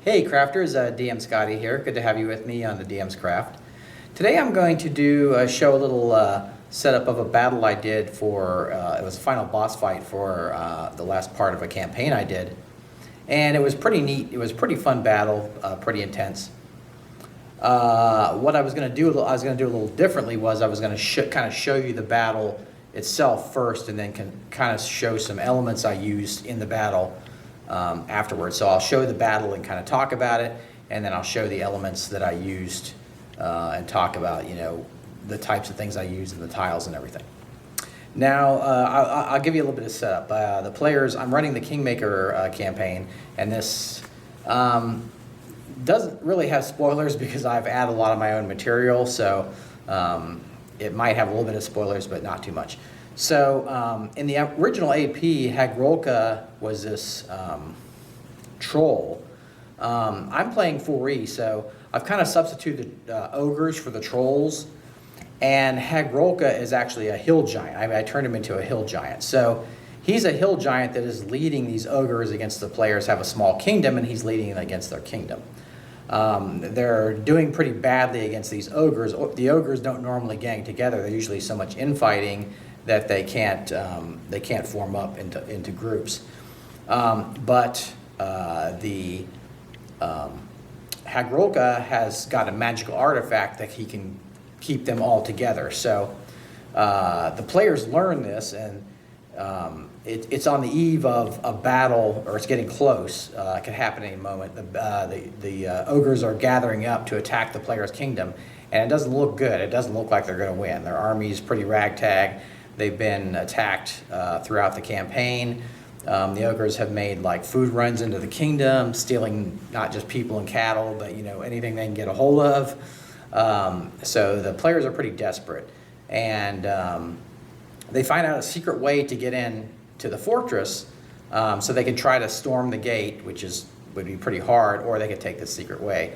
Hey crafters, DM Scotty here. Good to have you with me on the DM's Craft. Today I'm going to show a little setup of a battle I did for, it was a final boss fight for the last part of a campaign I did. And it was pretty neat. It was a pretty fun battle, pretty intense. What I was going to do a little differently was I was going to kind of show you the battle itself first, and then can kind of show some elements I used in the battle afterwards. So I'll show the battle and kind of talk about it, and then I'll show the elements that I used and talk about, you know, the types of things I used and the tiles and everything. Now, I'll give you a little bit of setup. The players, I'm running the Kingmaker campaign, and this doesn't really have spoilers because I've added a lot of my own material, so it might have a little bit of spoilers, but not too much. So in the original AP, Hagrolka was this troll. I'm playing 4E, so I've kind of substituted ogres for the trolls, and Hagrolka is actually a hill giant. I turned him into a hill giant. So he's a hill giant that is leading these ogres against the players have a small kingdom, and he's leading them against their kingdom. They're doing pretty badly against these ogres. The ogres don't normally gang together. They're usually so much infighting that they can't form up into groups. But the Hagrolka has got a magical artifact that he can keep them all together. So the players learn this, and it's on the eve of a battle, or it's getting close. It could happen any moment. The ogres are gathering up to attack the player's kingdom, and it doesn't look good. It doesn't look like they're going to win. Their army's pretty ragtag. They've been attacked throughout the campaign. The ogres have made like food runs into the kingdom, stealing not just people and cattle, but anything they can get a hold of. So the players are pretty desperate, and they find out a secret way to get in to the fortress, so they can try to storm the gate, which would be pretty hard, or they could take the secret way.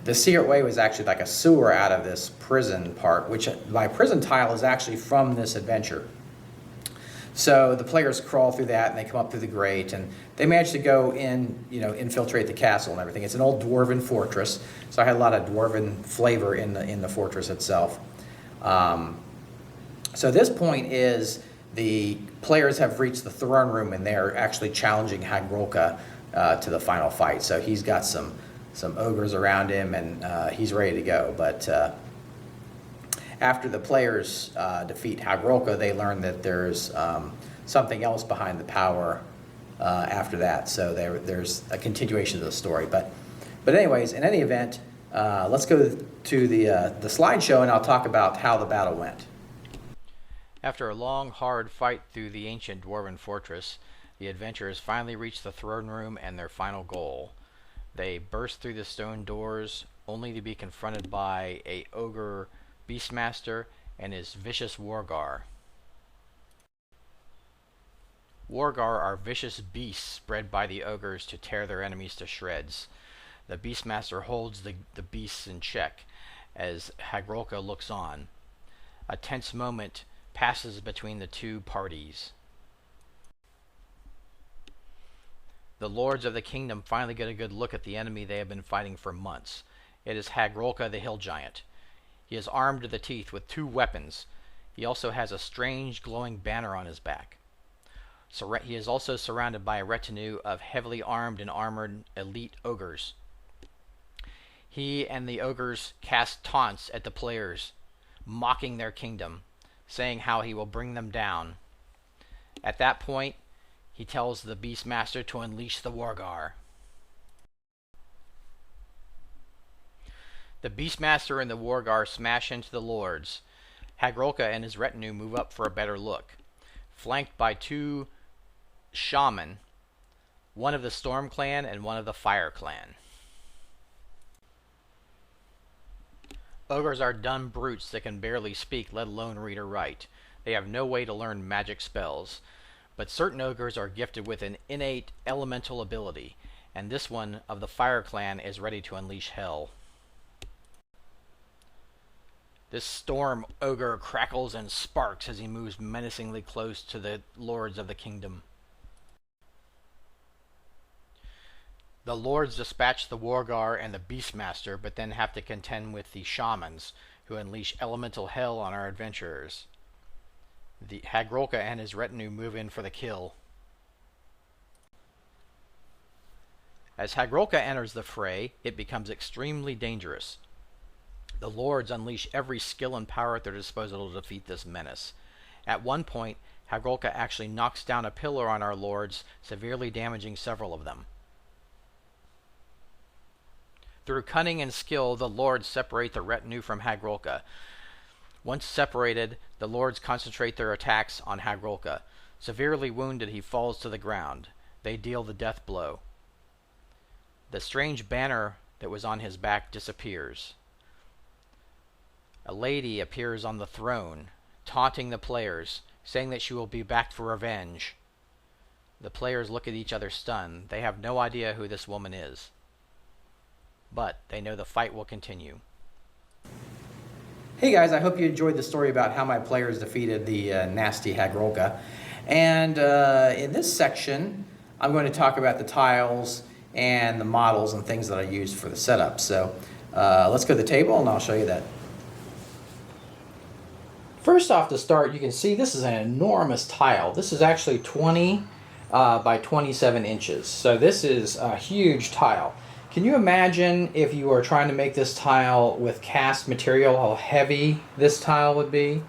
The secret way was actually like a sewer out of this prison part, which my prison tile is actually from this adventure. So the players crawl through that, and they come up through the grate, and they manage to go in, infiltrate the castle and everything. It's an old dwarven fortress, so I had a lot of dwarven flavor in the fortress itself. So this point is the players have reached the throne room, and they're actually challenging Hagrolka to the final fight. So he's got some ogres around him, and he's ready to go. But after the players defeat Hagrolka, they learn that there's something else behind the power after that. So there's a continuation of the story. But anyways, in any event, let's go to the slideshow, and I'll talk about how the battle went. After a long, hard fight through the ancient dwarven fortress, the adventurers finally reach the throne room and their final goal. They burst through the stone doors, only to be confronted by a ogre beastmaster and his vicious wargar. Wargar are vicious beasts bred by the ogres to tear their enemies to shreds. The beastmaster holds the beasts in check as Hagrolka looks on. A tense moment passes between the two parties. The lords of the kingdom finally get a good look at the enemy they have been fighting for months. It is Hagrolka the hill giant. He is armed to the teeth with 2 weapons. He also has a strange glowing banner on his back. He is also surrounded by a retinue of heavily armed and armored elite ogres. He and the ogres cast taunts at the players, mocking their kingdom, saying how he will bring them down. At that point, he tells the Beastmaster to unleash the Wargar. The Beastmaster and the Wargar smash into the lords. Hagrolka and his retinue move up for a better look, flanked by 2 shaman, one of the Storm Clan and one of the Fire Clan. Ogres are dumb brutes that can barely speak, let alone read or write. They have no way to learn magic spells. But certain ogres are gifted with an innate elemental ability, and this one of the Fire Clan is ready to unleash hell. This storm ogre crackles and sparks as he moves menacingly close to the lords of the kingdom. The lords dispatch the Wargar and the Beastmaster, but then have to contend with the shamans, who unleash elemental hell on our adventurers. The Hagrolka and his retinue move in for the kill. As Hagrolka enters the fray, it becomes extremely dangerous. The lords unleash every skill and power at their disposal to defeat this menace. At one point, Hagrolka actually knocks down a pillar on our lords, severely damaging several of them. Through cunning and skill, the lords separate the retinue from Hagrolka. Once separated, the lords concentrate their attacks on Hagrolka. Severely wounded, he falls to the ground. They deal the death blow. The strange banner that was on his back disappears. A lady appears on the throne, taunting the players, saying that she will be back for revenge. The players look at each other stunned. They have no idea who this woman is. But they know the fight will continue. Hey guys, I hope you enjoyed the story about how my players defeated the nasty Hagrolka. And in this section, I'm going to talk about the tiles and the models and things that I used for the setup. So let's go to the table and I'll show you that. First off, to start, you can see this is an enormous tile. This is actually 20 by 27 inches. So this is a huge tile. Can you imagine if you were trying to make this tile with cast material, how heavy this tile would be?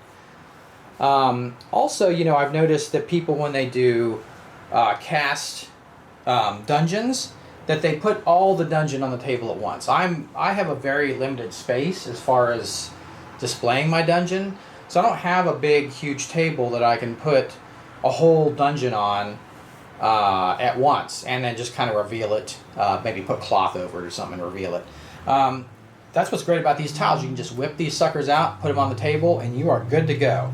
Also, you know, I've noticed that people, when they do cast dungeons, that they put all the dungeon on the table at once. I have a very limited space as far as displaying my dungeon, so I don't have a big, huge table that I can put a whole dungeon on at once and then just kind of reveal it, maybe put cloth over it or something and reveal it. That's what's great about these tiles. You can just whip these suckers out, put them on the table, and you are good to go.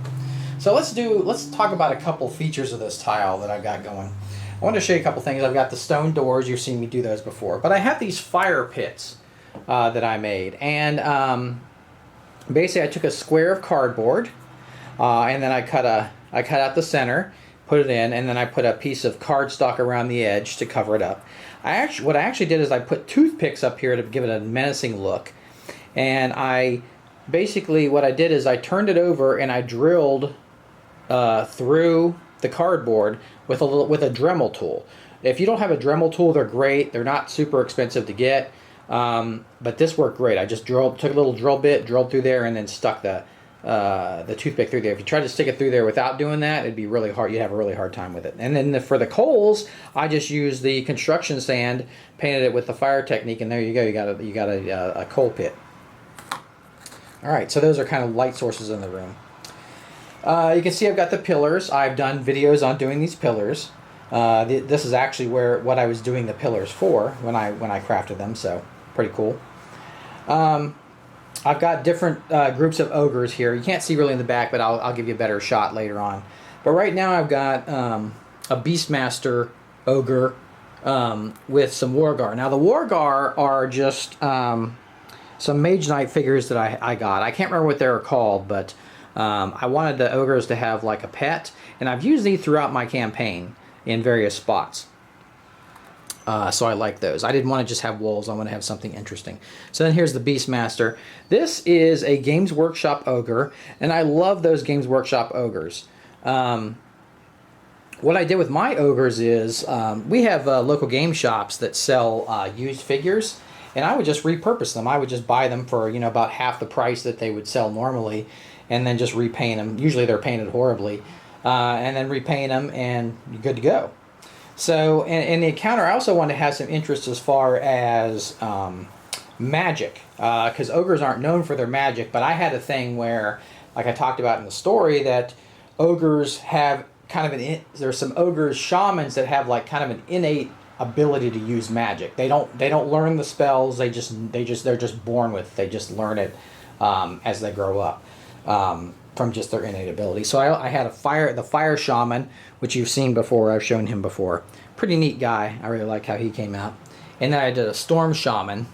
So let's talk about a couple features of this tile that I've got going. I want to show you a couple things. I've got the stone doors. You've seen me do those before. But I have these fire pits that I made. And basically I took a square of cardboard and then I cut out the center, put it in, and then I put a piece of cardstock around the edge to cover it up. What I actually did is I put toothpicks up here to give it a menacing look. And what I did is I turned it over and I drilled through the cardboard with a Dremel tool. If you don't have a Dremel tool, they're great. They're not super expensive to get, but this worked great. I just took a little drill bit, drilled through there, and then stuck the toothpick through there. If you try to stick it through there without doing that, it'd be really hard. You'd have a really hard time with it. And then for the coals, I just used the construction sand, painted it with the fire technique, and there you go. You got a coal pit. All right, so those are kind of light sources in the room. You can see I've got the pillars. I've done videos on doing these pillars. This is actually what I was doing the pillars for when I crafted them, so pretty cool. I've got different groups of ogres here. You can't see really in the back, but I'll give you a better shot later on. But right now I've got a Beastmaster ogre with some Wargar. Now the Wargar are just some Mage Knight figures that I got. I can't remember what they were called, but I wanted the ogres to have like a pet, and I've used these throughout my campaign in various spots. So I like those. I didn't want to just have wolves. I want to have something interesting. So then here's the Beastmaster. This is a Games Workshop ogre, and I love those Games Workshop ogres. What I did with my ogres is we have local game shops that sell used figures, and I would just repurpose them. I would just buy them for about half the price that they would sell normally, and then just repaint them. Usually they're painted horribly, and then repaint them, and you're good to go. So, in the encounter, I also want to have some interest as far as magic, because ogres aren't known for their magic, but I had a thing where, like I talked about in the story, that ogres have kind of there's some ogres shamans that have like kind of an innate ability to use magic. They don't learn the spells. They're just born with. They just learn it as they grow up. From just their innate ability. So I had the fire shaman, which you've seen before. I've shown him before. Pretty neat guy. I really like how he came out. And then I did a storm shaman.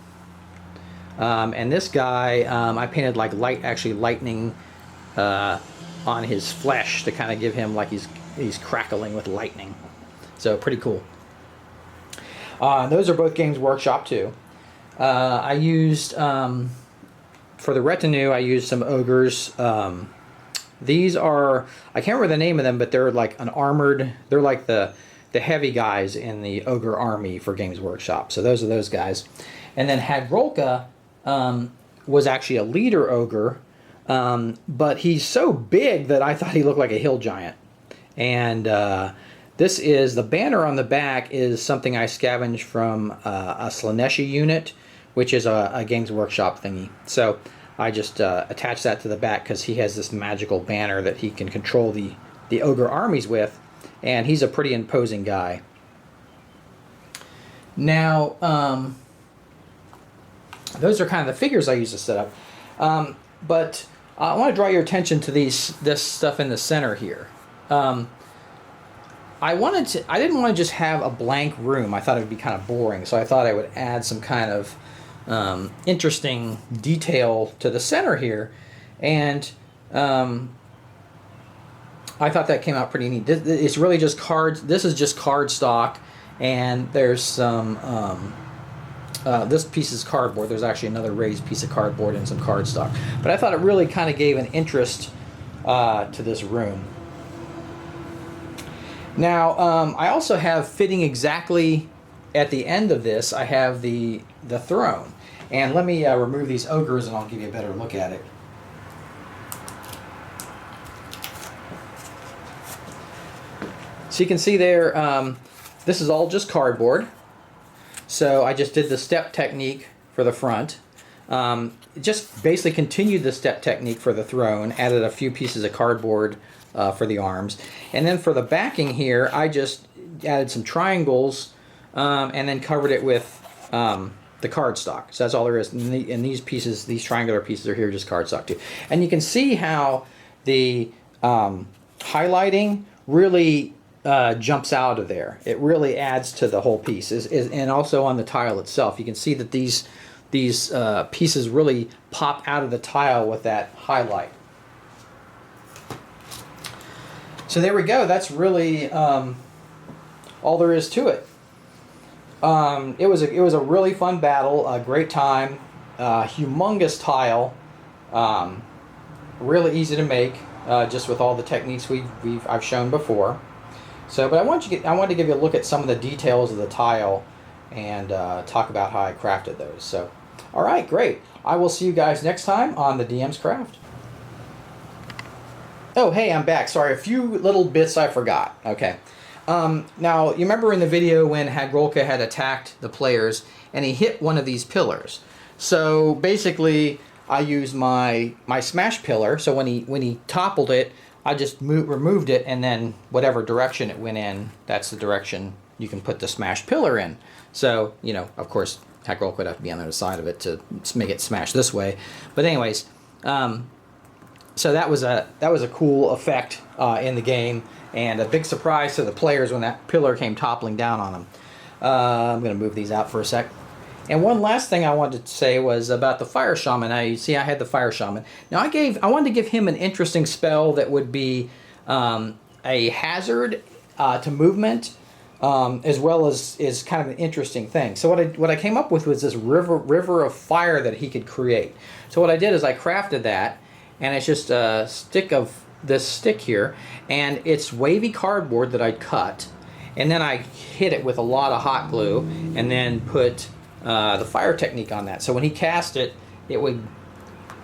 And this guy, I painted like lightning on his flesh to kind of give him like he's crackling with lightning. So pretty cool. Those are both Games Workshop too. I used, for the retinue, I used some ogres. These are, I can't remember the name of them, but they're like an armored, they're like the heavy guys in the ogre army for Games Workshop. So those are those guys. And then Hagrolka was actually a leader ogre, but he's so big that I thought he looked like a hill giant. And this is, the banner on the back is something I scavenged from a Slaneshi unit, which is a Games Workshop thingy. So I just attached that to the back because he has this magical banner that he can control the ogre armies with, and he's a pretty imposing guy. Now, those are kind of the figures I use to set up. But I want to draw your attention to this stuff in the center here. I didn't want to just have a blank room. I thought it would be kind of boring, so I thought I would add some kind of interesting detail to the center here, and I thought that came out pretty neat. It's really just cards. This is just card stock, and there's some. This piece is cardboard. There's actually another raised piece of cardboard and some cardstock. But I thought it really kind of gave an interest to this room. Now, I also have, fitting exactly at the end of this, I have the throne. And let me remove these ogres and I'll give you a better look at it. So you can see there, this is all just cardboard. So I just did the step technique for the front. Just basically continued the step technique for the throne, added a few pieces of cardboard for the arms. And then for the backing here, I just added some triangles and then covered it with the cardstock. So that's all there is. And these pieces, these triangular pieces are here, just cardstock too. And you can see how the highlighting really jumps out of there. It really adds to the whole piece. And also on the tile itself, you can see that these pieces really pop out of the tile with that highlight. So there we go. That's really all there is to it. It was a really fun battle, a great time, humongous tile, really easy to make, just with all the techniques I've shown before. So, but I wanted to give you a look at some of the details of the tile and talk about how I crafted those. So, all right, great. I will see you guys next time on the DM's Craft. Oh, hey, I'm back. Sorry, a few little bits I forgot. Okay. Now, you remember in the video when Hagrolka had attacked the players and he hit one of these pillars. So basically, I used my smash pillar. So when he toppled it, I just removed it, and then whatever direction it went in, that's the direction you can put the smash pillar in. So, you know, of course, Hagrolka would have to be on the other side of it to make it smash this way. But anyways, so that was a cool effect in the game, and a big surprise to the players when that pillar came toppling down on them. I'm going to move these out for a sec. And one last thing I wanted to say was about the Fire Shaman. Now you see I had the Fire Shaman. Now I wanted to give him an interesting spell that would be a hazard to movement, as well as kind of an interesting thing. So what I came up with was this river of fire that he could create. So what I did is I crafted that, and it's just a stick of this stick here, and it's wavy cardboard that I cut, and then I hit it with a lot of hot glue, and then put the fire technique on that. So when he cast it, it would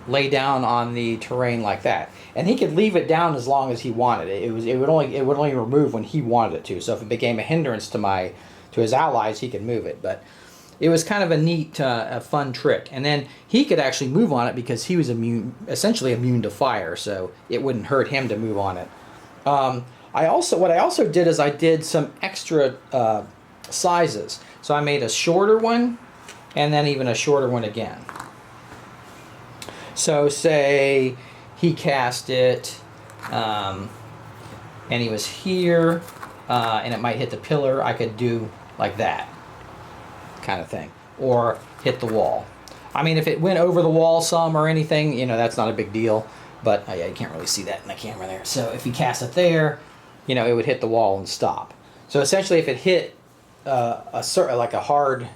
lay down on the terrain like that, and he could leave it down as long as he wanted it. It would only remove when he wanted it to. So if it became a hindrance to his allies, he could move it. But it was kind of a neat, a fun trick. And then he could actually move on it because he was essentially immune to fire, so it wouldn't hurt him to move on it. What I also did is I did some extra sizes. So I made a shorter one, and then even a shorter one again. So say he cast it, and he was here, and it might hit the pillar. I could do like that kind of thing, or hit the wall. I mean, if it went over the wall some or anything, you know, that's not a big deal, but yeah, you can't really see that in the camera there. So if he cast it there, you know, it would hit the wall and stop. So essentially, if it hit like a hard,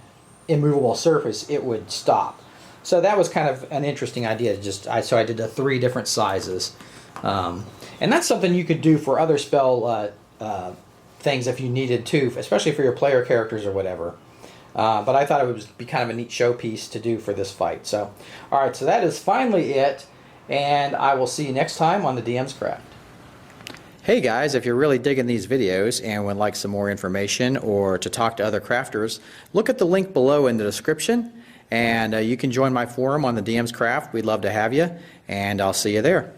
immovable surface, it would stop. So that was kind of an interesting idea. So I did 3 different sizes, and that's something you could do for other spell things if you needed to, especially for your player characters or whatever. But I thought it would be kind of a neat showpiece to do for this fight. So, all right, so that is finally it, and I will see you next time on the DM's Craft. Hey guys, if you're really digging these videos and would like some more information or to talk to other crafters, look at the link below in the description, and you can join my forum on the DM's Craft. We'd love to have you, and I'll see you there.